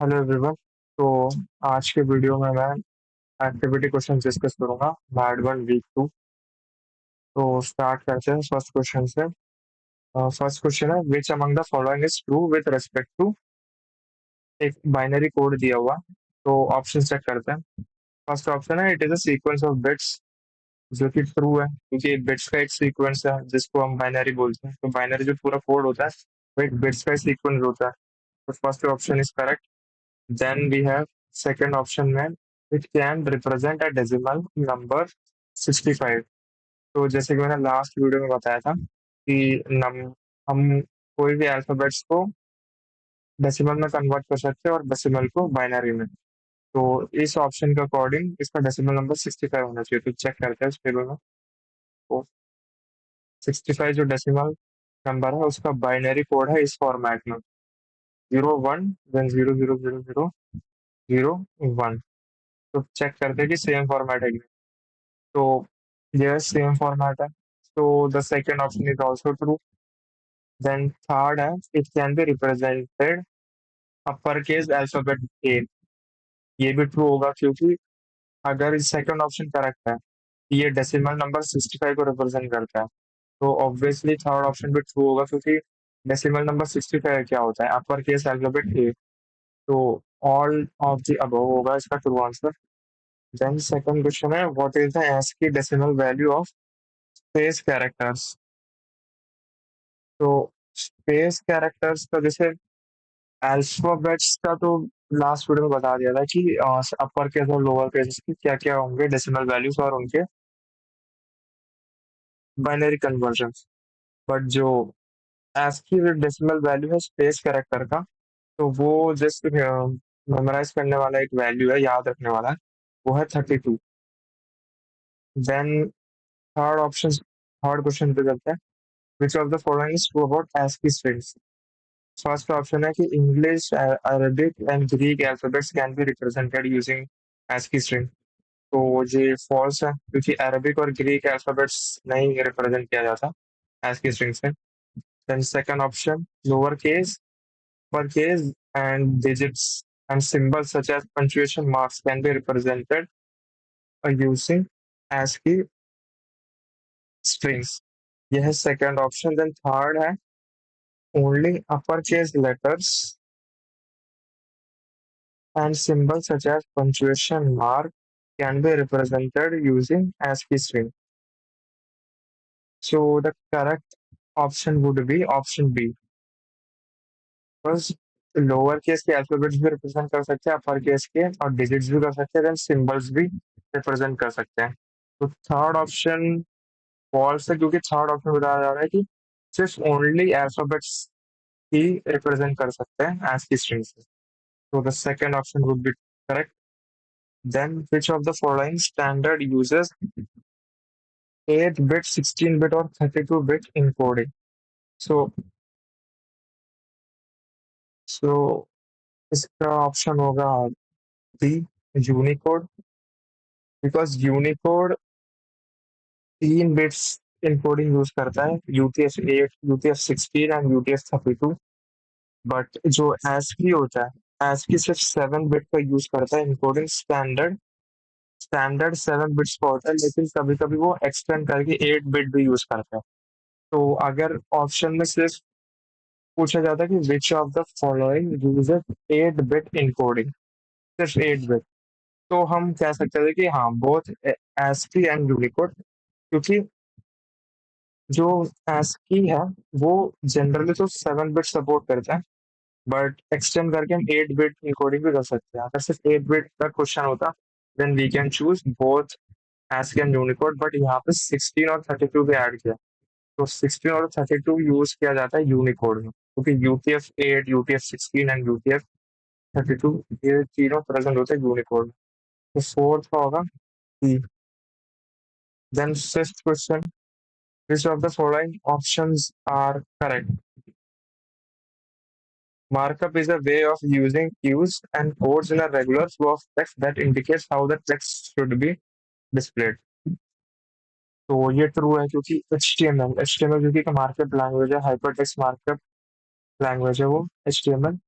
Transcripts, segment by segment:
Hello everyone. तो आज के वीडियो में मैं एक्टिविटी क्वेश्चन डिस्कस करूंगा मैड वन वीक टू। तो स्टार्ट करते हैं फर्स्ट क्वेश्चन से। फर्स्ट क्वेश्चन है which among the following is true with respect to. एक बाइनरी कोड दिया हुआ, तो ऑप्शन चेक करते हैं। फर्स्ट ऑप्शन है it is a sequence of bits, जो कि ट्रू है क्योंकि बिट्स का एक सीक्वेंस है जिसको हम बाइनरी बोलते हैं। तो बाइनरी जो पूरा कोड होता है वो एक बिट्स का सीक्वेंस होता है। तो first option is correct. Then we have second option में it can represent a decimal number 65। तो जैसे कि मैंने लास्ट वीडियो में बताया था कि हम कोई भी अल्फाबेट्स को डेसिमल में कन्वर्ट कर सकते हैं और डेसिमल को बाइनरी में। तो इस ऑप्शन के अकॉर्डिंग इसका डेसिमल नंबर 65 होना चाहिए। तो चेक करते हैं इस टेबल में। तो 65 जो डेसिमल नंबर है उसका बाइनरी कोड है इस फॉर्मेट में 01 देन 000001। तो चेक करते हैं कि सेम फॉर्मेट है कि नहीं। तो यह सेम फॉर्मेट है, तो the second option is also true. Then third है it can be represented upper case alphabet A. ये भी ट्रू होगा क्योंकि अगर इस सेकंड ऑप्शन करेक्ट है, ये डेसिमल नंबर 65 को रिप्रेजेंट करता है, तो ऑब्वियसली थर्ड ऑप्शन भी ट्रू होगा क्योंकि डेसिमल नंबर 65 क्या होता है, अपर केस अल्फाबेट ए। तो ऑल ऑफ द अबव होगा इसका true answer. Then second question है what is the ASCII decimal value of space characters. तो स्पेस कैरेक्टर्स का जैसे अल्फाबेट्स का तो लास्ट वीडियो में बता दिया था कि अपर केस और लोअर केस की क्या क्या होंगे डेसिमल वैल्यूज और उनके बाइनरी कन्वर्जन। बट जो ASCII डेसिमल वैल्यू है स्पेस कैरेक्टर का, तो वो जस्ट मेमोराइज करने वाला एक वैल्यू है, याद रखने वाला है, वो है 32। Then third option, third question पे चलते हैं। Which of the following is true about ASCII strings. First option है कि English, Arabic and Greek alphabets can be represented using ASCII string. तो ये फॉल्स है क्योंकि अरबिक और ग्रीक अल्फाबेट्स नहीं रिप्रेजेंट किया जाता ASCII स्ट्रिंग से। Then second option lower case, upper case and digits and symbols such as punctuation marks can be represented using ASCII strings। यह है सेकंड ऑप्शन। देन थर्ड है only uppercase letters and symbols such as punctuation mark can be represented using ASCII string। So the correct option would be option B, because lower case के alphabets भी represent कर सकते हैं, upper case के और digits भी कर सकते हैं, देन सिंबल्स भी रिप्रेजेंट कर सकते हैं। तो थर्ड ऑप्शन फॉल्स है क्योंकि थर्ड ऑप्शन बताया जा रहा है कि सिर्फ ओनली अल्फाबेट्स ही रिप्रेजेंट कर सकते हैं ASCII स्ट्रिंग से। तो the second option would be correct. Then which of the following standard uses 8-bit, 16-bit or 32-bit encoding? So, so इसका ऑप्शन होगा D, Unicode. Because Unicode 3 bits encoding use करता है, UTF-8, UTF-16 and UTF-32। But जो ASCII होता है, ASCII सिर्फ 7 bit का use करता है इनकोडिंग। स्टैंडर्ड स्टैंडर्ड 7 बिट्स का होता है, लेकिन कभी कभी वो एक्सटेंड करके 8 बिट भी यूज करता है। तो अगर ऑप्शन में सिर्फ पूछा जाता है कि विच of the following uses 8 bit encoding, सिर्फ 8 बिट, तो हम कह सकते थे कि हाँ बोथ ASCII एंड यूनिकोड, क्योंकि जो ASCII है वो जनरली तो 7 बिट सपोर्ट करता है, बट एक्सटेंड करके हम 8 बिट इनकोडिंग भी कर सकते हैं। अगर सिर्फ 8 बिट का क्वेश्चन होता then we can choose both ASCII and Unicode, but यहाँ पे 16 और 32 भी ऐड किया। तो 16 और 32 यूज किया जाता है यूनिकोड में, क्योंकि UTF-8, UTF-16 एंड UTF-32 ये तीनों प्रेजेंट होते हैं यूनिकोड में। तो फोर्थ का होगा C. Then fifth question, which of the following options are correct. Markup is a way of using cues and codes in a regular flow of text that indicates how the text should be displayed। तो ये true है क्योंकि HTML जो कि markup language है, hypertext markup language है वो HTML।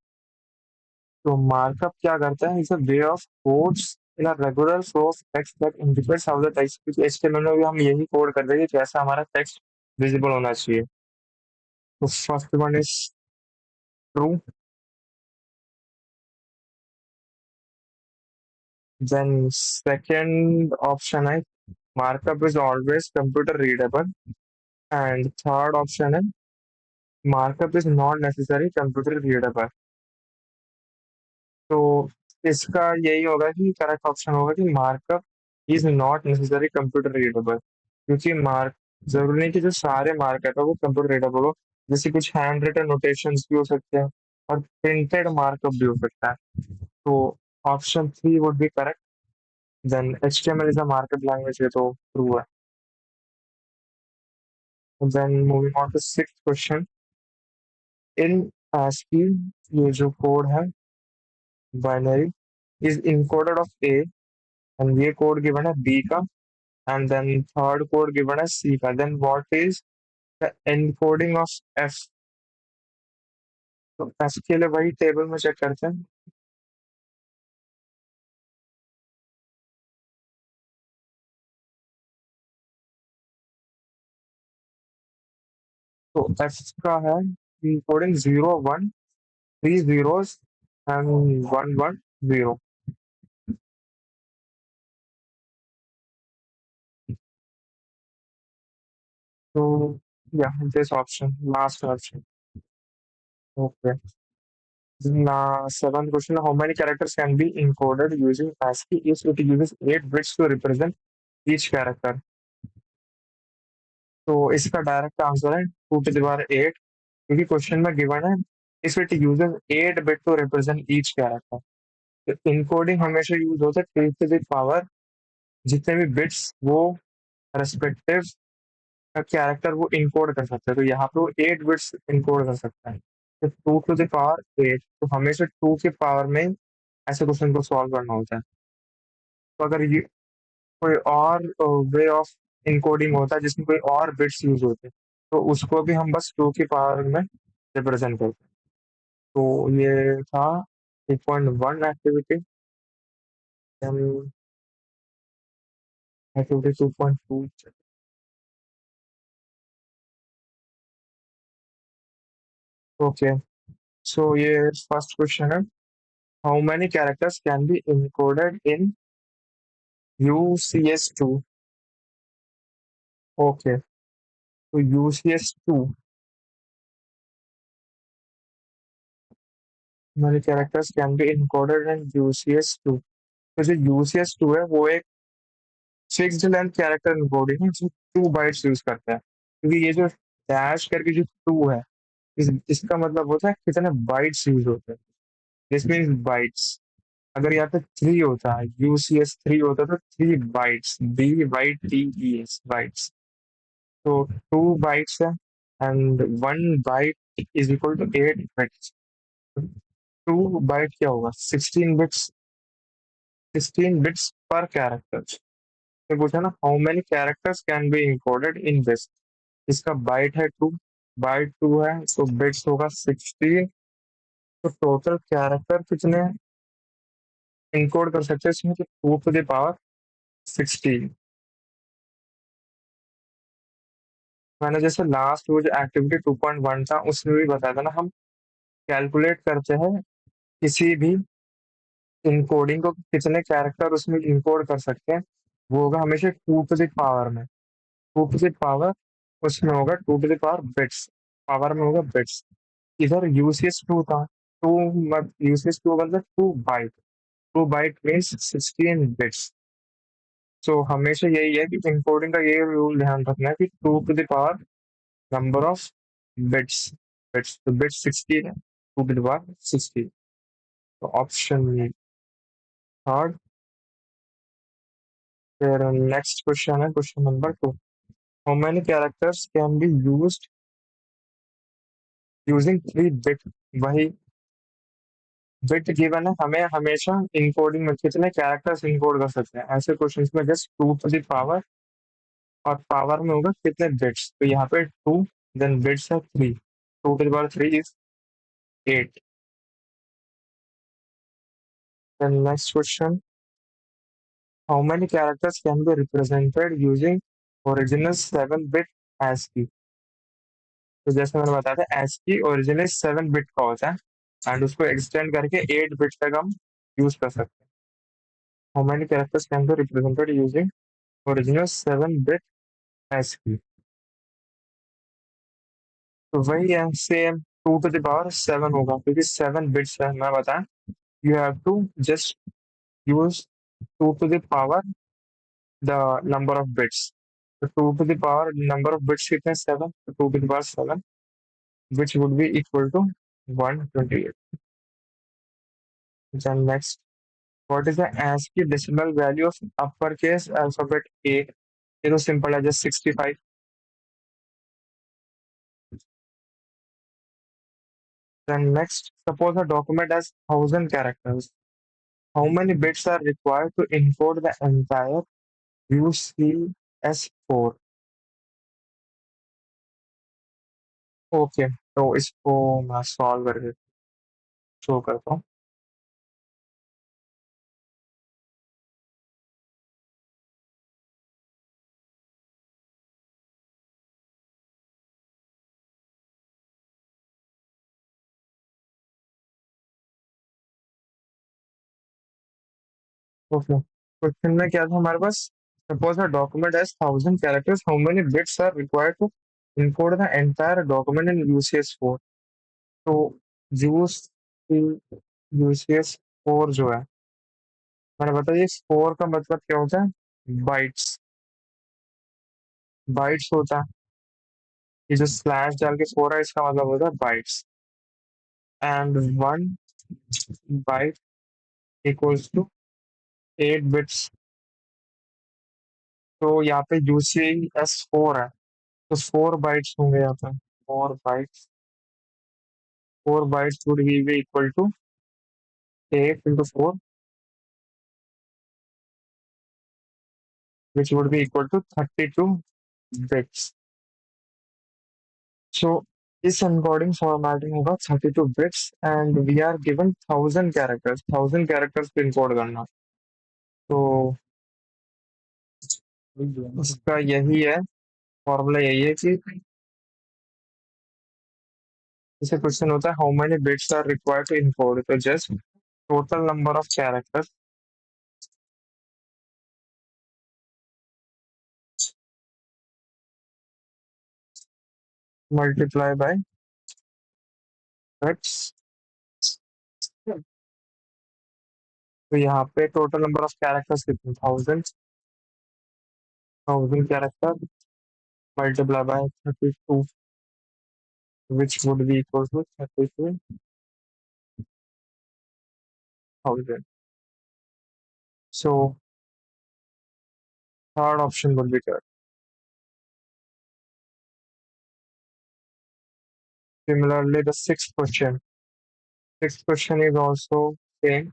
तो मार्कअप क्या करता है, is a way of codes in a regular flow of text that indicates how the text, क्योंकि एचटीएमएल में भी हम यही कोड करते हैं कि कैसा हमारा टेक्स्ट विजिबल होना चाहिए। तो first one is true. Then second option है markup is always computer readable, and third option है markup is not necessary computer readable. तो इसका यही होगा कि करेक्ट ऑप्शन होगा कि markup is not necessary computer readable, क्योंकि मार्क जरूरी नहीं कि जो सारे मार्कअप है वो कंप्यूटर रीडेबल हो। जैसे कुछ हैंड रिटन नोटेशंस भी हो सकते हैं और प्रिंटेड मार्कअप भी हो सकता है। तो option three would be correct. Then HTML is a markup language, ये तो ट्रू है। Then moving on to sixth question. In ASCII ये जो कोड है binary is encoded of a, and ये कोड गिवन है बी का, and then third code given as C का, then what is the encoding of F? तो F के लिए वही टेबल में चेक करते हैं। तो F का है encoding 0 1 3 zeros and 1 1 0। So yeah, this option, last option. Okay. Now, seventh question: how many characters can be encoded using ASCII if it uses 8 bits to represent each character? तो इसका direct answer है 2 to the power 8, क्योंकि question में given है if it uses 8 bit to represent each character. तो encoding हमेशा use होता है 2 to the power, जितने भी बिट्स वो रेस्पेक्टिव कैरेक्टर वो इनकोड कर सकता है, तो यहाँ पे वो 8 बिट्स इनकोड कर सकता है। तो 2 to the power 8, तो हमेशा 2 के पावर में ऐसे क्वेश्चन को सॉल्व करना होता है। तो अगर ये कोई और वे ऑफ इनकोडिंग होता है जिसमें कोई और बिट्स यूज होते हैं, तो उसको भी हम बस 2 की पावर में रिप्रेजेंट करते हैं। तो ये था 2.1 एक्टिविटी। एक्टिविटी 2.2। ओके, सो ये फर्स्ट क्वेश्चन है, how many characters can be encoded in UCS2? Okay, तो UCS2 many characters can be encoded in UCS2। तो जो UCS2 है वो एक फिक्स्ड लेंथ कैरेक्टर एन्कोडिंग है जो 2 बाइट्स यूज करता है, क्योंकि ये जो डैश करके जो 2 है, इसका मतलब होता है कितने बाइट्स यूज होते हैं। This means bytes. अगर यहाँ पे 3 होता है, UCS3 होता तो 3 बाइट्स, BYTES बाइट्स। तो 2 बाइट्स है, and 1 byte is equal to 8 bits. 2 byte क्या होगा, 16 बिट्स। 16 बिट्स पर कैरेक्टर। तो पूछा ना how many characters can be encoded in this. इसका बाइट है 2, बाइट 2 है तो बिट्स होगा 16। तो टोटल कैरेक्टर कितने इनकोड कर सकते हैं इसमें, तो 2 to the power 16। मैंने जैसे लास्ट वो जो एक्टिविटी 2.1 था उसमें भी बताया था ना, हम कैलकुलेट करते हैं किसी भी इनकोडिंग को कितने कैरेक्टर उसमें इनकोड कर सकते हैं, वो होगा हमेशा 2 to the power में। 2 to the power उसमें होगा 2 to the power bits, power में होगा बिट्स। इधर यूसीएस 2 था, टू यूसीएस 2 मतलब 2 byte. 2 byte means 16 bits. So हमेशा यही है कि इनकोडिंग का ये रूल ध्यान रखना है कि 2 to the power number of bits, bits तो बिट्स 16 है, 2 to the power 16। तो ऑप्शन थर्ड। फिर नेक्स्ट क्वेश्चन है question number 2, how many characters can be used using 3 bit. वही बिट गिवन है, हमें हमेशा इनकोडिंग में कितने कैरेक्टर्स इनकोड कर सकते हैं ऐसे क्वेश्चंस में, जस्ट 2 to the power और पावर में होगा कितने बिट्स। तो यहाँ पे 2, देन बिट्स है 3, 2 to the power 3 is 8। Then next question, how many characters can be represented using original 7-bit ASCII? तो जैसे मैंने बताया था ASCII ओरिजिनल 7-bit का होता है एंड उसको एक्सटेंड करके 8 बिट तक हम यूज कर सकते हैं. How many characters can be represented using original 7-bit ASCII? तो वही है सेम 2 to the power 7 होगा क्योंकि 7 बिट्स है मैं बताया. You have to just use 2 to the power the number of bits. So 2 to the power number of bits कितने 7, so 2 to the power 7 which would be equal to 128. Then next, what is the ASCII decimal value of uppercase alphabet A? ये तो simple है just 65. Then next, suppose a document has 1,000 characters. How many bits are required to encode the entire UCS4? Okay तो इसको मैं solve करके show करता हूँ. Okay question में क्या था हमारे पास. Suppose a document has 1,000 characters. How many bits are required to encode the entire document in UCS4? तो यूज UCS4 जो है मैंने बताया, ये 4 का मतलब क्या होता है, बाइट्स. बाइट्स होता है. ये जो स्लैश डाल के 4 है इसका मतलब होता है bytes. And 1 byte equals to 8 bits. तो यहाँ पे UCS4 है तो 4 बाइट्स होंगे यहाँ पे. 4 bytes. 4 bytes would be equal to 8 into 4, which would be equal to 32 bits. So इस encoding formatting होगा 32 bits and we are given 1,000 characters. 1,000 characters को encode करना. तो उसका यही है फॉर्मूला, यही है कि इसे क्वेश्चन होता है how many bits are required to encode. तो just total number of characters multiply by bits. तो यहाँ पे टोटल नंबर ऑफ कैरेक्टर्स कितने, 1,000. 1,000 character multiply by 32, which would be equal to 32,000. So third option would be correct. Similarly, the sixth question. Sixth question is also same.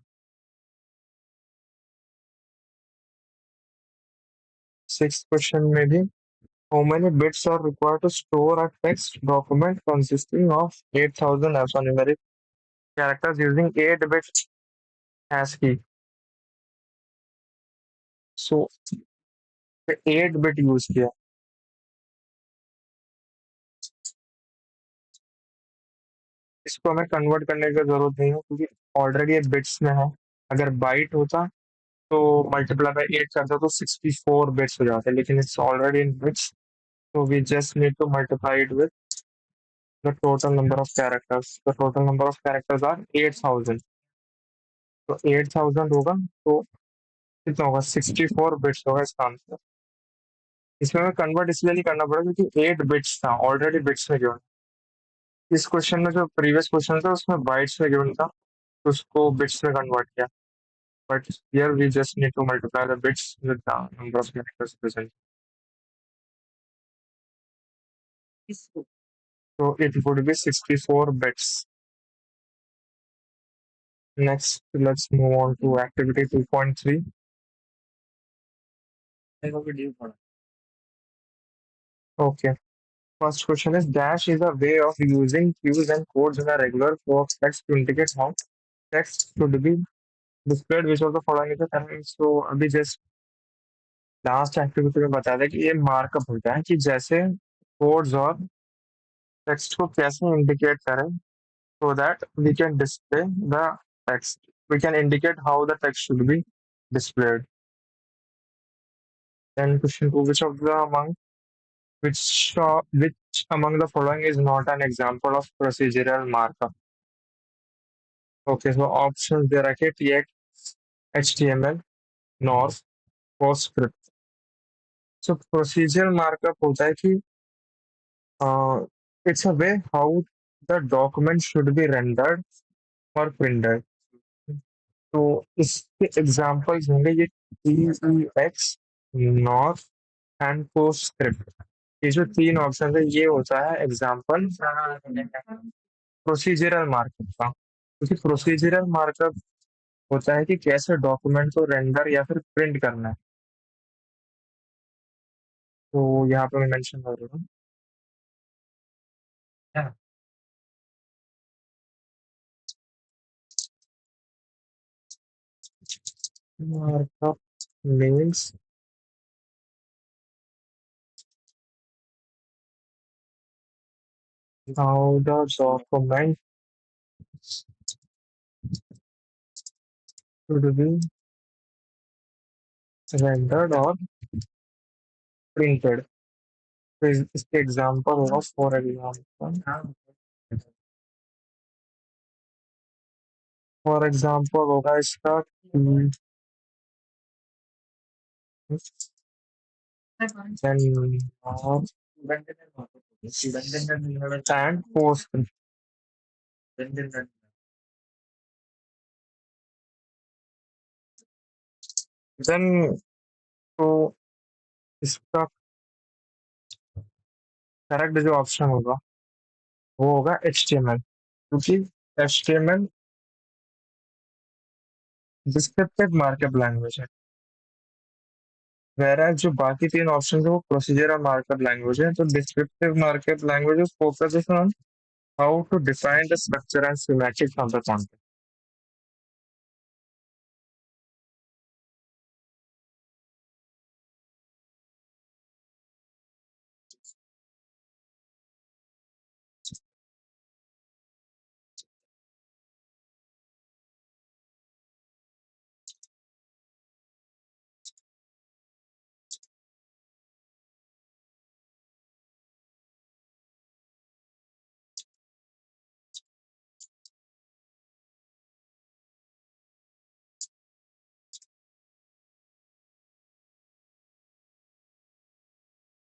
Sixth question maybe. How many bits are required to store a text document consisting of 8,000 alphanumeric characters using 8-bit ASCII? So 8-bit use किया. इसको हमें convert करने की जरूरत नहीं है क्योंकि already ये बिट्स में है. अगर बाइट होता तो मल्टीप्लाई बाय 8 करता तो 64 बिट्स हो जाते, लेकिन it's already in bits. So we just need to multiply it with the total number of characters. The total number of characters are 8,000. तो 8,000 होगा तो कितना होगा, 64 बिट्स होगा इसका आंसर. इसमें हमें कन्वर्ट इसलिए नहीं करना पड़ा क्योंकि 8 बिट्स था ऑलरेडी बिट्स में गिवन. इस क्वेश्चन में जो प्रीवियस क्वेश्चन था उसमें बाइट्स में गिवन था तो उसको बिट्स में कन्वर्ट किया. But here we just need to multiply the bits with the number of characters present. So it would be 64 bits. Next, let's move on to activity 2.3. Okay. First question is dash is a way of using cues and codes in a regular flow of text to indicate how text should be displayed which of the following is the correct. So अभी just last activity में बता दें कि ये markup होता है कि जैसे कोड्स और टेक्स्ट को कैसे इंडिकेट करें so that we can display the text. We can indicate how the text should be displayed. Then question two, which among the following is not an example of procedural markup? Okay, so options there are TX, HTML, NOR, PostScript. So procedural markup होता है कि it's a way how the document should be rendered or printed. तो इसके examples होंगे ये TEX, NOR and PostScript। ये जो तीन ऑप्शन है ये होता है एग्जाम्पल प्रोसीजरल मार्कअप का, क्योंकि प्रोसीजरल मार्कअप होता है कि कैसे डॉक्यूमेंट को रेंडर या फिर प्रिंट करना है। तो यहाँ पे मैं मेंशन कर रहा हूँ markup means how the document should be rendered or printed। तो इसके एग्जाम्पल होगा फॉर एग्जाम्पल होगा इसका then and post then तो इसका करेक्ट जो ऑप्शन होगा वो होगा HTML, क्योंकि HTML डिस्क्रिप्टिव मार्कअप लैंग्वेज है, whereas जो बाकी तीन ऑप्शन है वो प्रोसीजरल मार्कअप लैंग्वेज है। तो descriptive markup language focuses on how to define the structure and semantics of the content.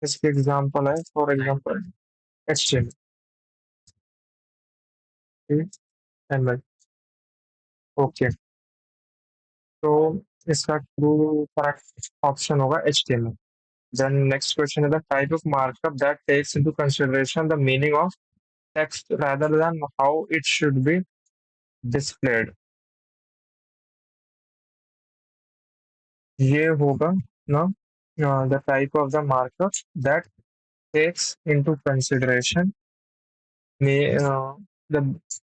इसके एग्जाम्पल है फॉर एग्जाम्पल HTML। ओके, तो इसका ट्रू करेक्ट ऑप्शन होगा HTML। Then next question is the type of markup that takes into consideration the meaning of text rather than how it should be displayed। ये होगा ना the type of the markup that takes into consideration the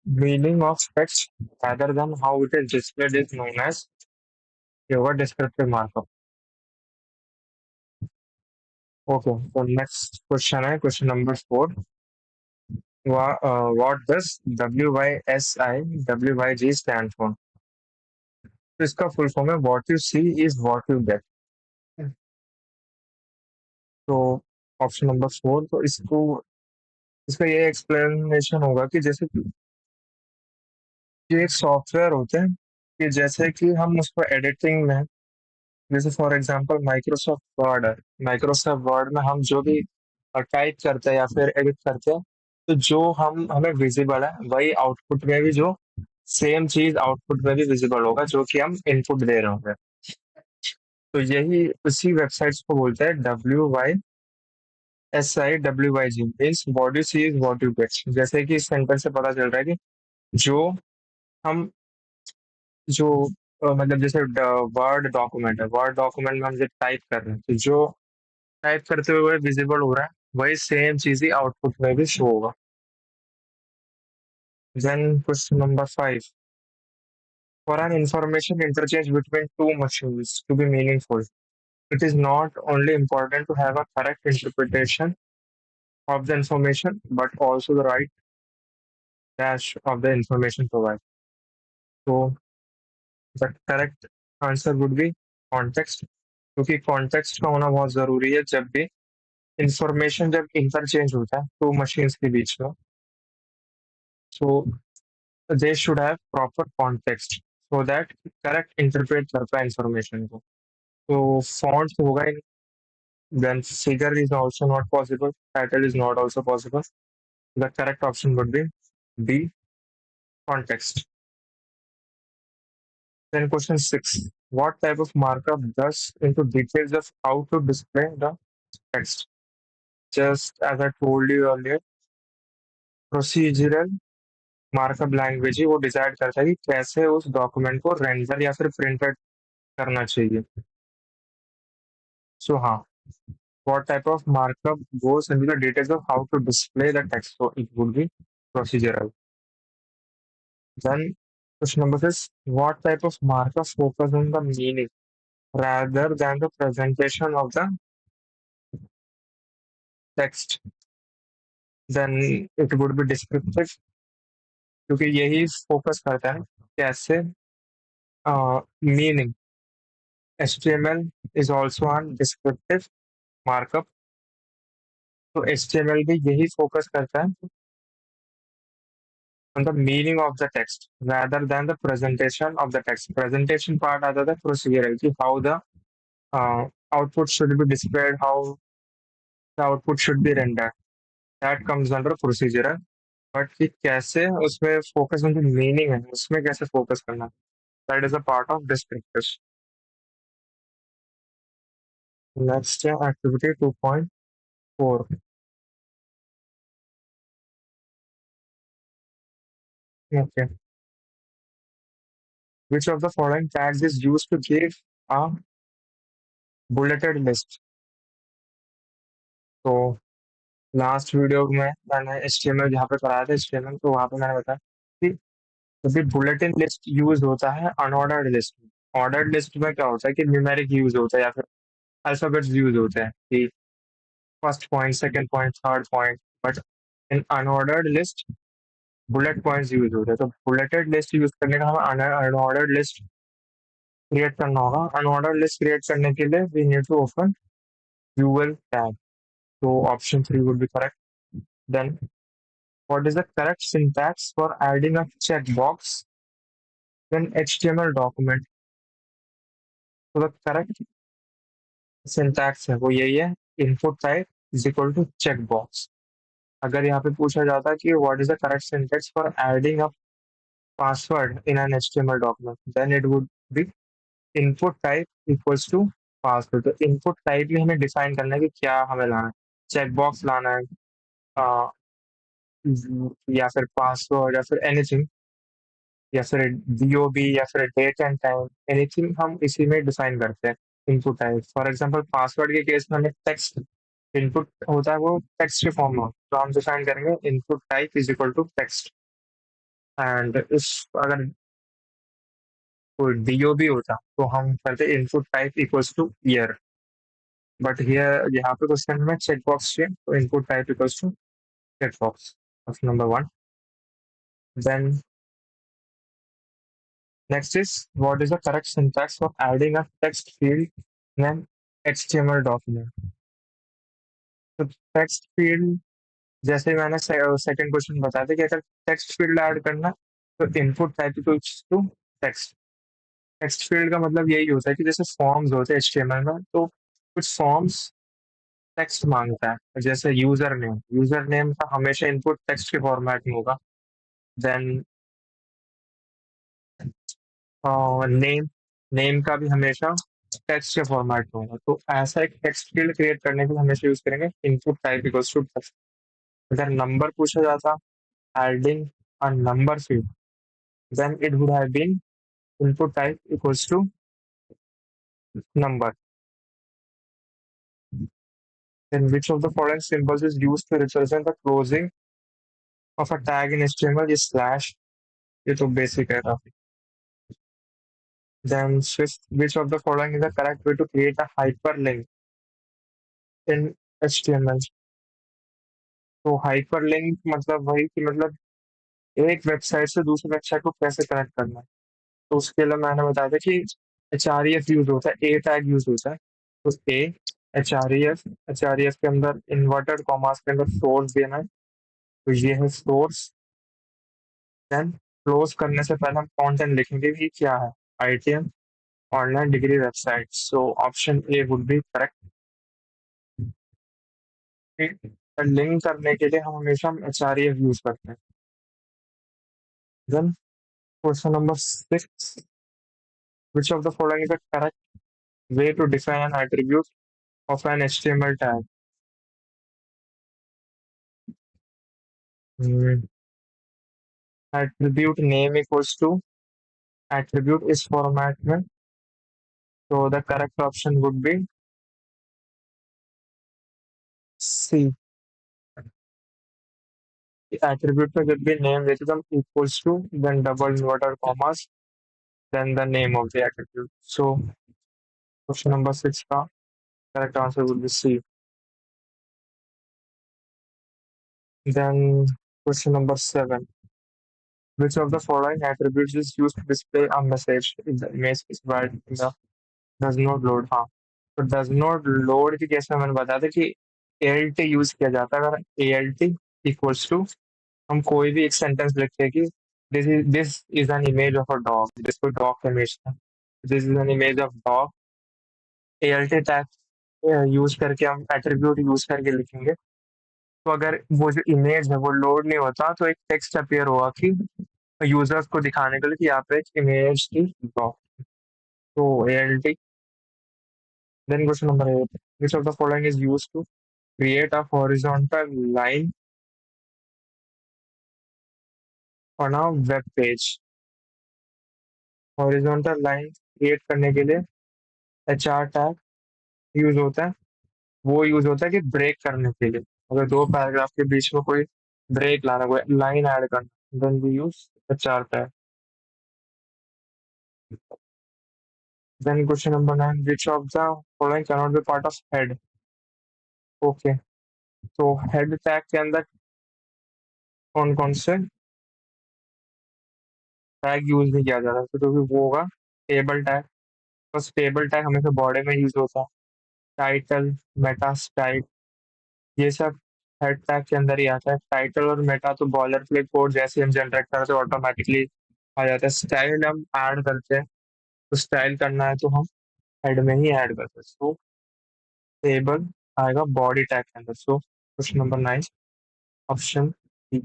meaning of text rather than how it is displayed is known as your descriptive markup। Okay, so next question है question number 4। What does WYSI WYG stand for? तो इसका full form है what you see is what you get. तो option number 4, तो इसका ये explanation होगा कि जैसे कि ये एक सॉफ्टवेयर होते हैं कि जैसे कि हम उसको एडिटिंग में, जैसे फॉर एग्जांपल माइक्रोसॉफ्ट वर्ड है, माइक्रोसॉफ्ट वर्ड में हम जो भी टाइप करते हैं या फिर एडिट करते हैं, तो जो हम हमें विजिबल है वही आउटपुट में भी, जो सेम चीज आउटपुट में भी विजिबल होगा जो कि हम इनपुट दे रहे होंगे। तो यही उसी वेबसाइट्स को बोलते हैं WYSI WYG, means what you see is what you get. जैसे कि इस सेंटेंस से पता चल रहा है कि जो हम जो मतलब जैसे वर्ड डॉक्यूमेंट है, वर्ड डॉक्यूमेंट में हम जब टाइप कर रहे हैं तो जो टाइप करते हुए विजिबल हो रहा है वही सेम चीज ही आउटपुट में भी शो होगा। Then question number 5। For an information interchange between two machines to be meaningful, it is not only important to have a correct interpretation of the information, but also the right dash of the information provided. So the correct answer would be context, क्योंकि context का होना बहुत जरूरी है जब भी information जब interchange होता है तो मशीन्स के बीच में. So they should have proper context so that correct interpret कर पाए इंफॉर्मेशन को. तो फॉन्ट होगा ही, then figure is also not possible, title is not also possible. The correct option would be D, context. Then question 6. What type of markup does into details of how to display the text? Just as I told you earlier, procedural markup language ही वो decide करता है कि कैसे उस document को render या फिर प्रिंटेड करना चाहिए. सो हाँ, what type of markup goes into the details of how to display the text? So it would be procedural. Then question number 6. What type of markup focus on the meaning rather than the presentation of the text? Then it would be descriptive, क्योंकि यही focus करता है कैसे meaning. HTML is also on descriptive markup. तो HTML भी यही focus करता है on the meaning of the text rather than the presentation of the text. Presentation part आता था procedural कि how the output should be displayed, how the output should be rendered. That comes under procedural. But कि कैसे उसमें focus on the meaning है, उसमें कैसे focus करना, that is a part of descriptive. Next activity 2.4. Okay. Which of the following tags is used to give a bulleted list? तो last video में मैंने HTML जहाँ पे कराया था HTML, तो वहाँ पे मैंने बताया कि जब भी बुलेटिन लिस्ट यूज होता है अनऑर्डर्ड लिस्ट में, ऑर्डर्ड लिस्ट में क्या होता है कि न्यूमेरिक यूज होता है या फिर अल्फाबेट्स यूज होते हैं कि first point, second point, third point. But in unordered list bullet points use होते हैं. तो बुलेटेड लिस्ट यूज करने का हमें अनऑर्डर्ड लिस्ट क्रिएट करना होगा. अनऑर्डर्ड लिस्ट क्रिएट करने के लिए we need to open UL tag. तो option 3 would be correct. Then what is the correct syntax for adding a checkbox in HTML document? तो the correct syntax है वो यही है, input type is equal to checkbox. अगर यहाँ पे पूछा जाता कि what is the correct syntax for adding a password in an HTML document, then it would be input type equals to password. तो input type में हमें define करना है कि क्या हमें लाना है, checkbox लाना है या फिर पासवर्ड या फिर एनीथिंग या फिर DOB या फिर डेट एंड टाइम, एनीथिंग हम इसी में डिफाइन करते हैं input type. For example password के केस में हमें टेक्स्ट इनपुट होता है, वो टेक्स्ट के फॉर्म में, तो हम डिफाइन करेंगे input type is equal to text. And इस अगर कोई DOB होता तो हम करते input type equals to year. But here यहाँ पे क्वेश्चन में चेक बॉक्स चाहिए, तो input type equals to check box. Option number 1. Then next is, what is the correct syntax for adding a text field in an HTML document? तो text field जैसे मैंने second question बताया था कि अगर text field add करना तो input type equals to text. Text field का मतलब यही होता है कि जैसे फॉर्म्स होते हैं HTML में, तो कुछ फॉर्म्स टेक्स्ट मांगता है, जैसे यूजर नेम का हमेशा इनपुट टेक्स्ट के फॉर्मेट में होगा. देन नेम नेम का भी हमेशा टेक्स्ट के फॉर्मेट में होगा. तो ऐसा एक टेक्स्ट फील्ड क्रिएट करने के लिए हमेशा यूज करेंगे input type equals to text. अगर नंबर पूछा जाता, adding a number field, then it would have been input type equals to number. Then which of the following symbols is used to represent the closing of a tag in HTML? ये slash, ये तो basic है काफी. Then fifth, which of the following is the correct way to create a hyperlink in HTML? तो hyperlink मतलब वही कि मतलब एक वेबसाइट से दूसरी वेबसाइट को कैसे कनेक्ट करना है। तो उसके लिए मैंने बताया था कि एच यूज होता है, ए टैग यूज होता है। तो A H R E F के अंदर इन्वर्टेड कॉमास के अंदर सोर्स देना है। तो ये है सोर्स। देन क्लोज करने से पहले हम कंटेंट लिखेंगे कि क्या है, ITM online degree website. So option A would be correct. Link करने के लिए हम हमेशा H R E F use करते हैं। Then question number 6, which of the following is the correct way to define an attribute of an HTML tag? Hmm, Attribute name equals to attribute is format में, so the correct option would be C. Attribute में जब भी name देते तो हम equals to then double inverted commas then the name of the attribute. So question number 6 का correct answer would be C. Then question number 7. Which of the following attributes is used to display a message if the image is right in the does not load? हाँ, तो does not load के case में मैंने बताया था कि L T use किया जाता है। अगर A L T equals to हम कोई भी एक सेंटेंस लिखते हैं कि this is an image of a dog, जिसको डॉग का इमेज था, this is an image of dog, A L T tag use करके हम एट्रीब्यूट यूज करके लिखेंगे। तो अगर वो जो इमेज है वो लोड नहीं होता तो एक टेक्स्ट अपीयर होगा कि यूजर्स को दिखाने के लिए कि यहाँ पे एक इमेज थी डॉग। तो A L T. Then question number 8, which of the following is used to create a horizontal line on a web page? Horizontal line create करने के लिए एच आर टैग यूज होता है। वो यूज होता है कि ब्रेक करने के लिए, अगर दो पैराग्राफ के बीच में कोई ब्रेक लाना, कोई लाइन ऐड करना, then we use H R tag. Then question number 9, which of the following can not be part of head? Okay, तो हेड टैग के अंदर कौन कौन से टैग यूज नहीं किया जा रहा है? तो जो भी वो होगा टेबल टैग। बस टेबल टैग हमेशा बॉडी में यूज होता है। टाइटल, मेटा, स्टाइल, ये सब हेड टैग के अंदर ही आता है। टाइटल और मेटा तो बॉलर प्लेट कोड जैसे हम जनरेट करते हैं ऑटोमेटिकली आ जाता है। स्टाइल हम ऐड करते हैं, तो स्टाइल करना है तो हम हेड में ही ऐड करते हैं। सो टेबल आएगा बॉडी टैग के अंदर। So question number 9 option D.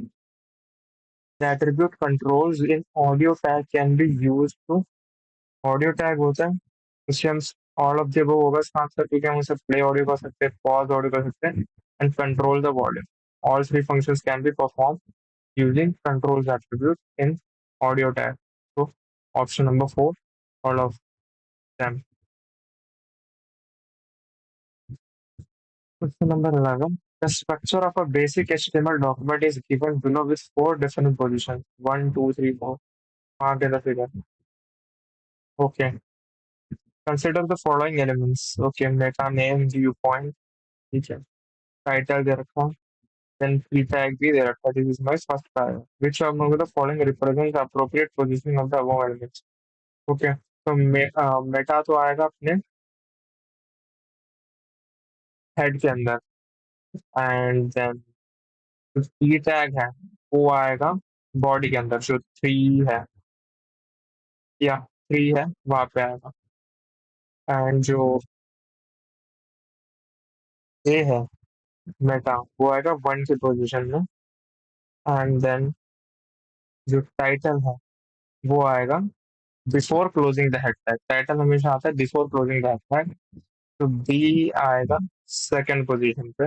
The attribute controls in audio tag can be use to. Audio tag होता है, उससे हम ऑल ऑफ द अबव होगा इसका आंसर, क्योंकि हम उसे प्ले ऑडियो कर सकते हैं, पॉज ऑडियो कर सकते हैं and control the volume. All three functions can be perform using controls attribute in audio tag. So option number 4, all of them. Question number 11. The structure of a basic HTML document is given below with four different positions. One, two, three, four. Mark in the figure. Okay. Consider the following elements. Okay, meta name, viewpoint, ठीक है, title दे रखा, then p tag भी दे रखा. This is my first paragraph. Which among the following represents the appropriate positioning of the above elements? Okay. तो Meta तो आएगा अपने head के अंदर, एंड देन जो टी टैग है वो आएगा बॉडी के अंदर, जो थ्री है या थ्री है वहां पे आएगा। एंड जो ए है मेटा वो आएगा वन की पोजीशन में। एंड देन जो टाइटल है वो आएगा before closing the head tag. Title हमेशा आता है before closing the head tag. तो बी आएगा सेकंड पोजीशन पे।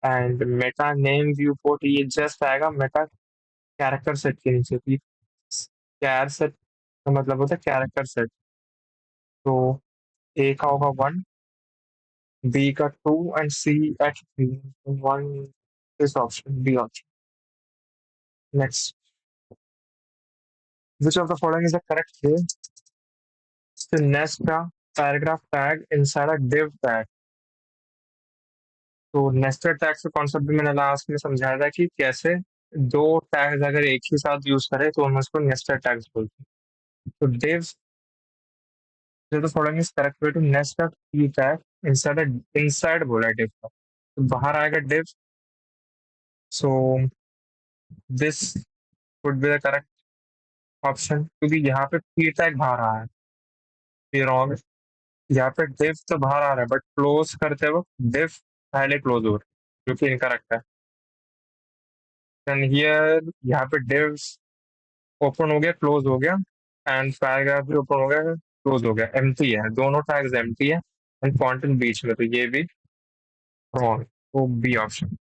And Meta name view port ये जस्ट आएगा मेटा कैरेक्टर सेट के नीचे भी। कैर सेट का मतलब होता है कैरेक्टर सेट। तो ए का होगा वन, बी का two and C at three. One इस option, B option. Next, which of the following is the correct way to next का paragraph tag inside a div टैग। तो नेस्टेड टैग्स का concept भी मैंने लास्ट में समझाया था कि कैसे दो टैग्स अगर एक ही साथ यूज करें तो हम उसको नेस्टेड टैग्स बोलते हैं। तो div the following is correct way to nest a key tag inside बोला है div का, तो बाहर आएगा div। So this would be the correct option, क्योंकि यहाँ पे की टैग बाहर आ रहा है, ये रॉन्ग। यहाँ पे div तो बाहर आ रहा है बट क्लोज करते वक्त div पहले क्लोज हो रहा है, जो कि इनकरेक्ट है। देन हियर यहाँ पे div ओपन हो गया क्लोज हो गया, एंड पैराग्राफ भी ओपन हो गया क्लोज हो गया, एम्प्टी है, दोनों टैग्स एम्प्टी है एंड कंटेंट बीच में, तो ये भी रॉन्ग, तो B option.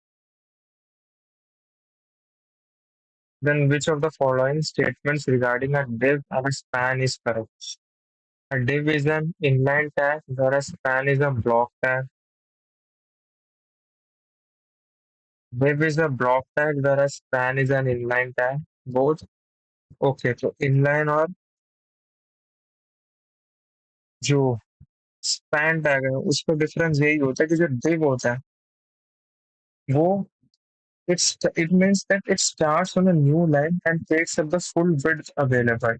Then which of the following statements regarding a div and a span is correct? A div is an inline tag, whereas span is a block tag. Div is a block tag, whereas span is an inline tag. Both. Okay, तो inline और जो span tag है उसका difference यही होता है कि जो div होता है वो it means that it starts on a new line and takes up the full width available.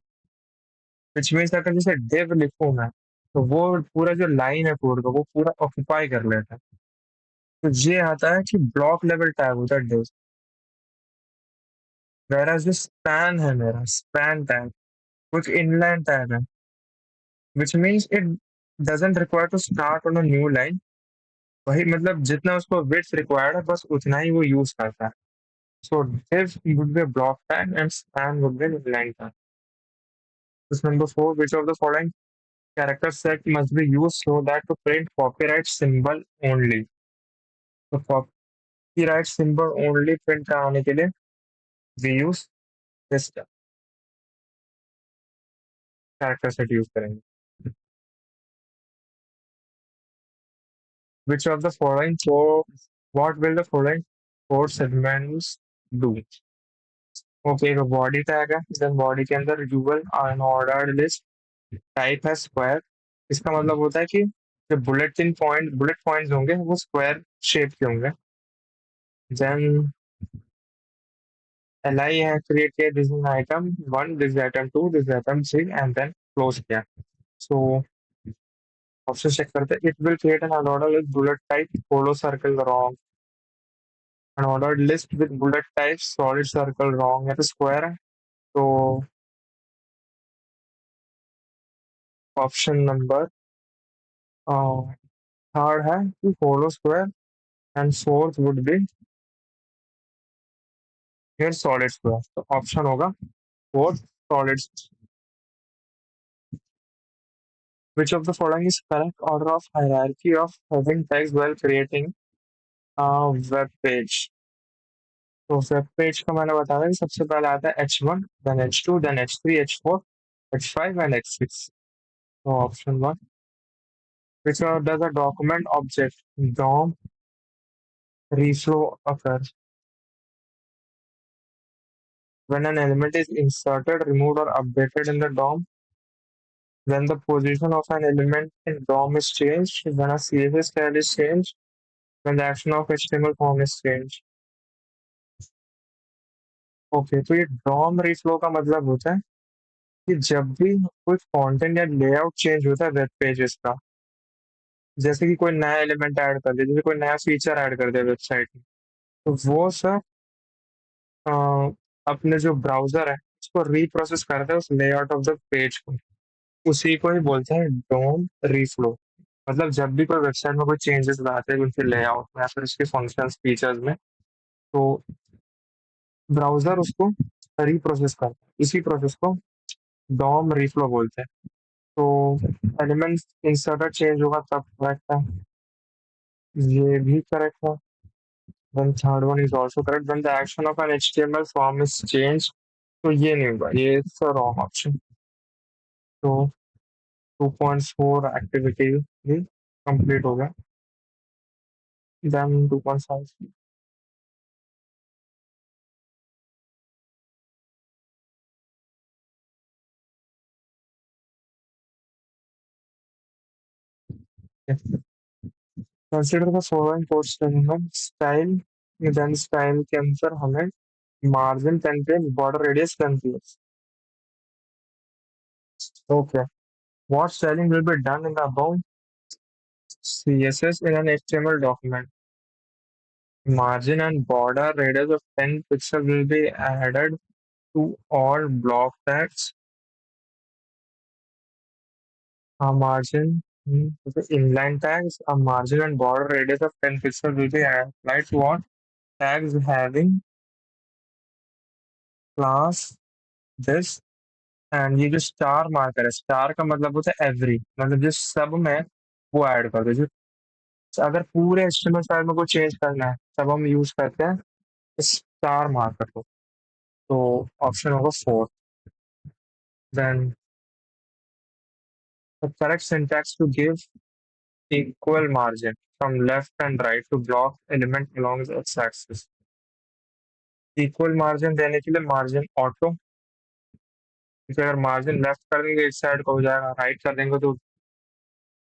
Which means अगर जैसे div लिखूं मैं तो वो पूरा जो लाइन है कोड का वो पूरा ऑक्यूपाई कर लेता है। तो ये आता है कि ब्लॉक लेवल टैग होता है div। whereas जो span है मेरा span टैग वो एक inline टैग है, which means it doesn't require to start on a new line। वही मतलब जितना उसको width required है बस उतना ही वो यूज करता है। So div would be a block tag and span would be an inline tag. Question number 4, which of the following character set must be used so that to print copyright symbol only? तो copyright symbol only print कराने के लिए we use this character set use करेंगे। Which of the following four, what will the following four segments do? Okay, एक body tag है, then body के अंदर Yuval unordered list, type है square. इसका मतलब होता है कि जो बुलेट पॉइंट्स होंगे वो स्क्वायर शेप के होंगे। देन एल आई है क्रिएट किया, this is item one, this item two, this item three, and then close किया। सो ऑप्शन चेक करते हैं। It will create an unordered list bullet type hollow circle wrong, unordered list with bullet type solid circle wrong, या तो square है। तो option number third है कि hollow square, and fourth would be here solid square, तो option होगा fourth solid. Which of the following is correct order of hierarchy of having text while creating a web page? तो web page का मैंने बताया कि सबसे पहले आता है H1, then H2, then H3, H4, H5 and H6। तो option one. Which does a document object DOM reflow occur? When an element is inserted, removed or updated in the DOM, when the position of an element in DOM is changed, when a CSS style is changed, when the action of HTML form is changed। Okay, तो ये Dom reflow का मतलब होता है कि जब भी कोई कंटेंट या लेआउट चेंज होता है वेब पेजेस का, जैसे कि कोई नया एलिमेंट ऐड कर दिया, जैसे कोई नया फीचर ऐड कर दिया वेबसाइट में, तो वो सब अ, अपने जो ब्राउजर है उसको रीप्रोसेस करता है उस लेआउट ऑफ द पेज को, उसी को ही बोलते हैं डोम रिफ्लो। मतलब जब भी कोई वेबसाइट में कोई चेंजेस आते हैं उनके लेआउट में या फिर उसके फंक्शंस फीचर्स में, तो ब्राउजर उसको रीप्रोसेस करता है, इसी प्रोसेस को डॉम रिफ्लो बोलते हैं। तो एलिमेंट्स इंसर्टेड चेंज होगा तब करेक्ट है, ये भी करेक्ट है। then third one is also correct when the action of an HTML form is changed, तो ये नहीं होगा, ये रॉन्ग ऑप्शन। तो 2.4 एक्टिविटी भी कंप्लीट हो गया, then 2.5 consider the following course style, then style के अंदर हमें मार्जिन 10 पे border radius 10 PX. Okay. What styling will be done in the above CSS in an HTML document? Margin and border radius of 10 pixels will be added to all block tags. A margin, the inline tags, a margin and border radius of 10 pixels will be applied to all tags having class this. And ये जो star marker है, star का मतलब होता है every, मतलब जिस सब में वो ऐड कर दो. जो अगर पूरे एचटीएमएल फाइल में को चेंज करना है तब हम यूज करते हैं स्टार मार्कर को. तो ऑप्शन होगा 4. Then the correct syntax to give equal margin from left and right to block element along the X axis. Equal margin देने के लिए मार्जिन ऑटो, क्योंकि अगर मार्जिन लेफ्ट कर देंगे इस साइड को हो जाएगा, राइट कर देंगे तो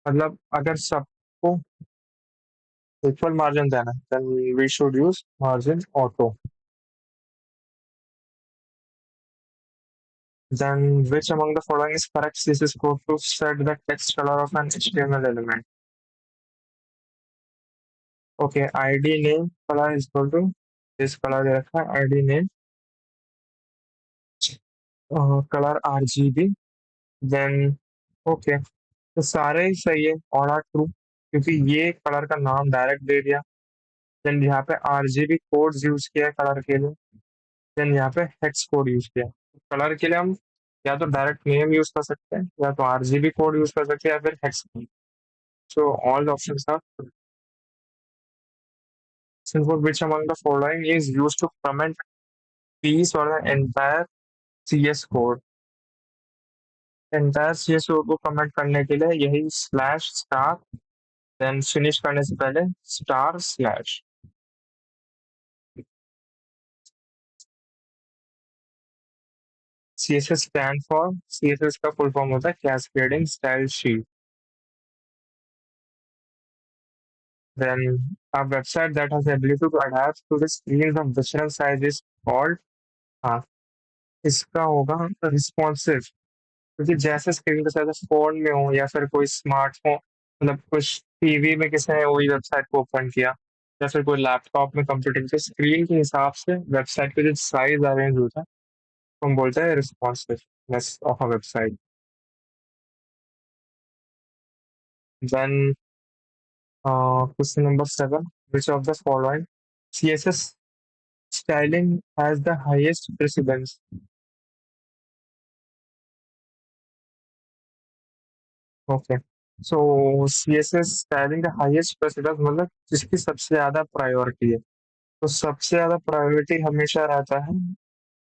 मतलब अगर सबको equal margin देना है, then we should use margin auto. Then which among the following is correct CSS code to set the text color of an HTML element? Okay, ID name color is equal to this color दे रखा है, ID name color RGB. Then okay, तो सारे ही सही है और are true, क्योंकि ये colour का नाम डायरेक्ट दे दिया. देन यहाँ पे RGB कोड्स यूज किया है कलर के लिए. देन यहाँ पे हेक्स कोड यूज किया. कलर के लिए हम या तो डायरेक्ट नेम यूज कर सकते हैं या तो आरजीबी कोड यूज कर सकते हैं या फिर hex code. So all options are. Simple which among the following is used to comment piece or the entire CS code? Entire CS code को कमेंट करने के लिए यही स्लैश स्टार, देन फिनिश करने से पहले star slash. CSS stand for, CSS का full form होता है cascading style sheet. Then a website that has the ability to adapt to the screens of different sizes called, हाँ, इसका होगा responsive, क्योंकि जैसे स्क्रीन के साथ फोन में हो या फिर कोई स्मार्टफोन, मतलब कुछ टीवी में किसी ने वही वेबसाइट को ओपन किया या फिर कोई लैपटॉप में कंप्यूटर के स्क्रीन के हिसाब से वेबसाइट का जो साइज अरेंज होता है तो हम बोलते हैं responsiveness of a website. Then question number 7, which of the following CSS styling has the highest precedence? Okay. So CSS styling का हाईएस्ट प्रेसिडेंस मतलब जिसकी सबसे ज्यादा प्रायोरिटी है. तो सबसे ज्यादा प्रायोरिटी हमेशा रहता है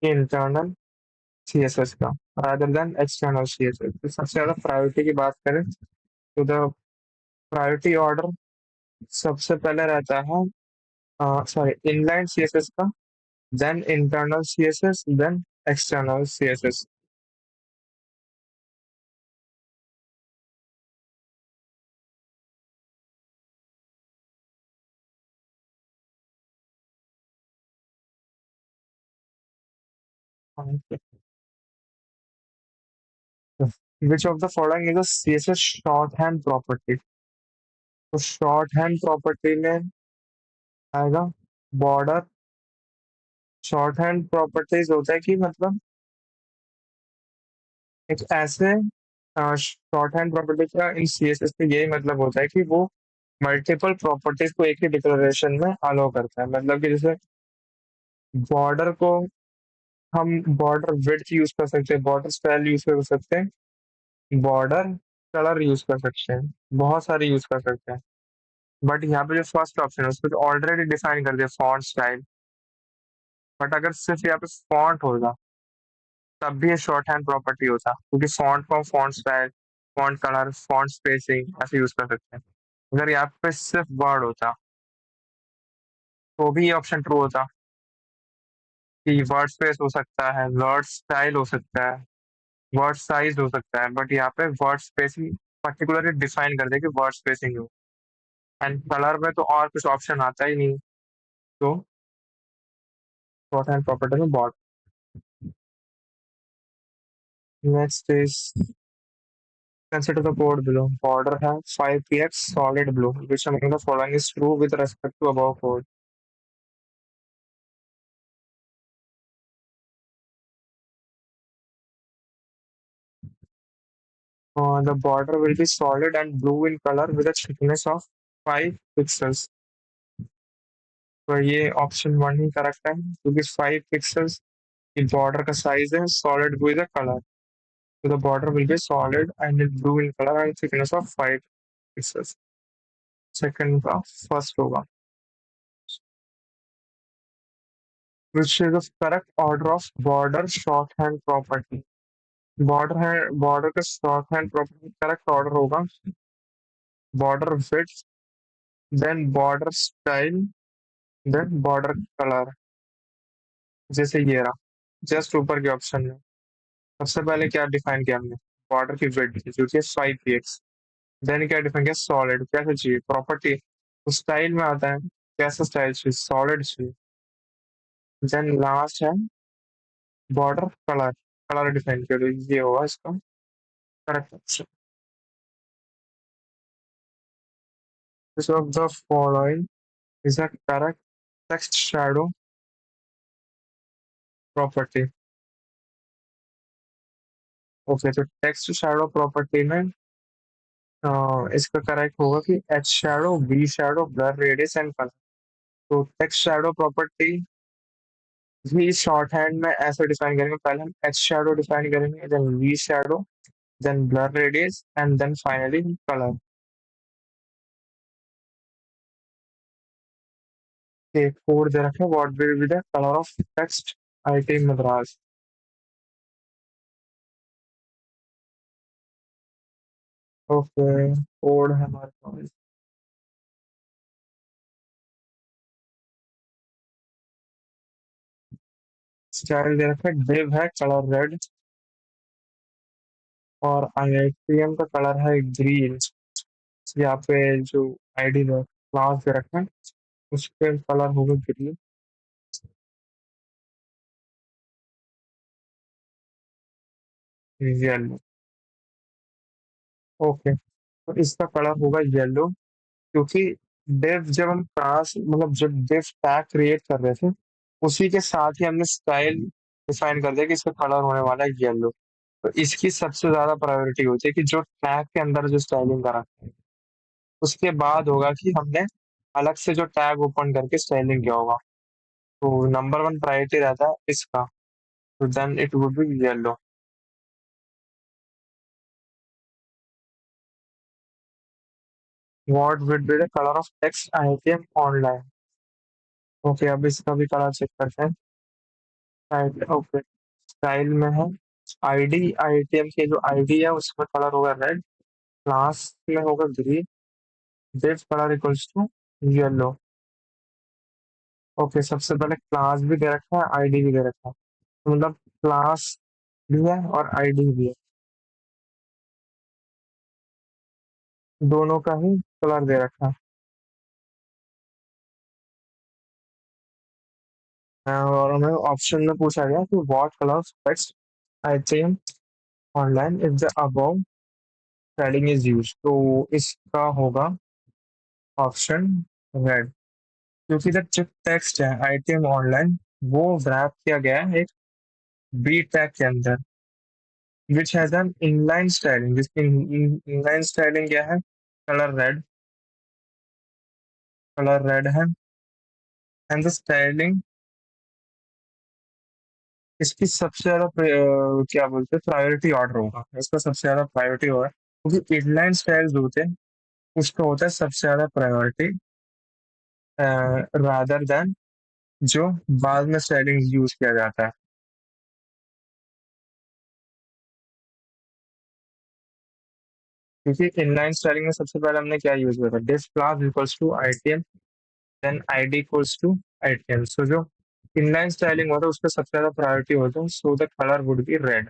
इंटरनल CSS का रादर देन एक्सटर्नल CSS. तो सबसे ज्यादा प्रायोरिटी की बात करें तो द प्रायोरिटी ऑर्डर सबसे पहले रहता है सॉरी इनलाइन CSS का, then internal CSS, then external CSS. Which of the following is a CSS shorthand property? तो शॉर्ट हैंड प्रॉपर्टी में आएगा बॉर्डर. शॉर्ट हैंड प्रॉपर्टीज होता है कि मतलब एक ऐसे शॉर्ट हैंड प्रॉपर्टी का इन CSS में यही मतलब होता है कि वो मल्टीपल प्रॉपर्टीज को एक ही डिक्लेरेशन में अलाउ करता है. मतलब कि जैसे बॉर्डर को हम बॉर्डर विड्थ यूज कर सकते हैं, बॉर्डर स्टाइल यूज कर सकते हैं, बॉर्डर कलर यूज कर सकते हैं, बहुत सारे यूज कर सकते हैं. बट यहाँ पे जो फर्स्ट ऑप्शन है उसको ऑलरेडी डिफाइन कर दिया फॉन्ट स्टाइल. बट अगर सिर्फ यहाँ पे फॉन्ट होगा तब भी ये शॉर्ट हैंड प्रॉपर्टी होता, क्योंकि फॉन्ट को font style, font colour, font spacing ऐसे यूज कर सकते हैं. अगर यहाँ पे सिर्फ वर्ड होता तो भी ये ऑप्शन ट्रू होता कि वर्ड स्पेस हो सकता है, वर्ड स्टाइल हो सकता है, वर्ड साइज हो सकता है, बट यहाँ पे वर्ड स्पेसिंग पर्टिकुलरली डिफाइन कर दे कि वर्ड स्पेसिंग हो। एंड कलर में तो और कुछ ऑप्शन आता ही नहीं। तो शॉर्ट हैंड प्रॉपर्टी में border. Next is consider the code below. Border has 5px solid blue, which among the following is true with respect to above code. The border will be solid and blue in color with a thickness of 5 pixels. तो ये option one ही correct है क्योंकि 5 pixels की border का size है solid blue is the colour तो the border will be solid and blue in colour and thickness of 5 pixels second का first होगा which is the correct order of border shorthand property border का shorthand property correct order होगा border width then border style then border colour जैसे ये रहा just ऊपर के option में सबसे पहले क्या डिफाइन किया हमने बॉर्डर की विड्थ जो कि 5px देन क्या डिफाइन किया सॉलिड कैसे चाहिए प्रॉपर्टी उस स्टाइल में आता है कैसा स्टाइल चाहिए सॉलिड चाहिए देन लास्ट है बॉर्डर कलर कलर डिफाइन किया तो ये होगा इसका correct option this of the following is a correct text shadow property okay तो टेक्स्ट शैडो प्रॉपर्टी में इसका करेक्ट होगा कि H shadow V shadow blur radius and colour तो टेक्स्ट शैडो प्रॉपर्टी भी शॉर्ट हैंड में ऐसे डिफाइन करेंगे पहले हम एच शैडो डिफाइन करेंगे then V shadow then blur radius and then finally colour के कोड दे रखे what will be the colour of text IT Madras okay code है हमारे पास स्टाइल दे रखा है div है कलर रेड और आईआईटीएम का कलर है ग्रीन यहाँ पे जो आईडी क्लास दे रखा है उसके कलर होगा ग्रीन येलो ओके तो इसका कलर होगा येलो क्योंकि डिव जब हम क्लास मतलब जब डिव टैग क्रिएट कर रहे थे उसी के साथ ही हमने स्टाइल डिफाइन कर दिया कि इसका कलर होने वाला है येलो तो इसकी सबसे ज्यादा प्रायोरिटी होती है कि जो टैग के अंदर जो स्टाइलिंग करा है उसके बाद होगा कि हमने अलग से जो टैग ओपन करके स्टाइलिंग किया होगा तो नंबर वन प्रायोरिटी रहता है इसका तो then it would be yellow what would be the color of text item online okay अब इसका भी कलर चेक करते हैं स्टाइल ओके स्टाइल में है आईडी आईटीएम के जो आईडी है उसमें कलर होगा रेड क्लास में होगा green div colour equals to yellow okay सबसे पहले क्लास भी दे रखा है आईडी भी दे रखा है तो मतलब क्लास भी है और आईडी भी है दोनों का ही कलर दे रखा है और हमें ऑप्शन में पूछा गया कि what colour text ITM online if the above heading is use तो इसका होगा ऑप्शन रेड क्योंकि जो टेक्स्ट है आईटीएम ऑनलाइन वो रैप किया गया है एक बी टैग के अंदर which has an inline styling जिसकी इनलाइन स्टाइलिंग क्या है कलर रेड है एंड द स्टाइलिंग इसकी सबसे ज्यादा क्या बोलते हैं प्रायोरिटी ऑर्डर होगा इसका सबसे ज्यादा प्रायोरिटी होगा क्योंकि इनलाइन स्टाइल्स होते हैं उसका होता है सबसे ज्यादा प्रायोरिटी रादर देन जो बाद में स्टाइलिंग यूज किया जाता है क्योंकि इनलाइन स्टाइलिंग में सबसे पहले हमने क्या यूज किया था div class equals to ITM then ID equals to ITM so जो इनलाइन स्टाइलिंग होता है उसका सबसे ज्यादा प्रायोरिटी होता है so the colour would be red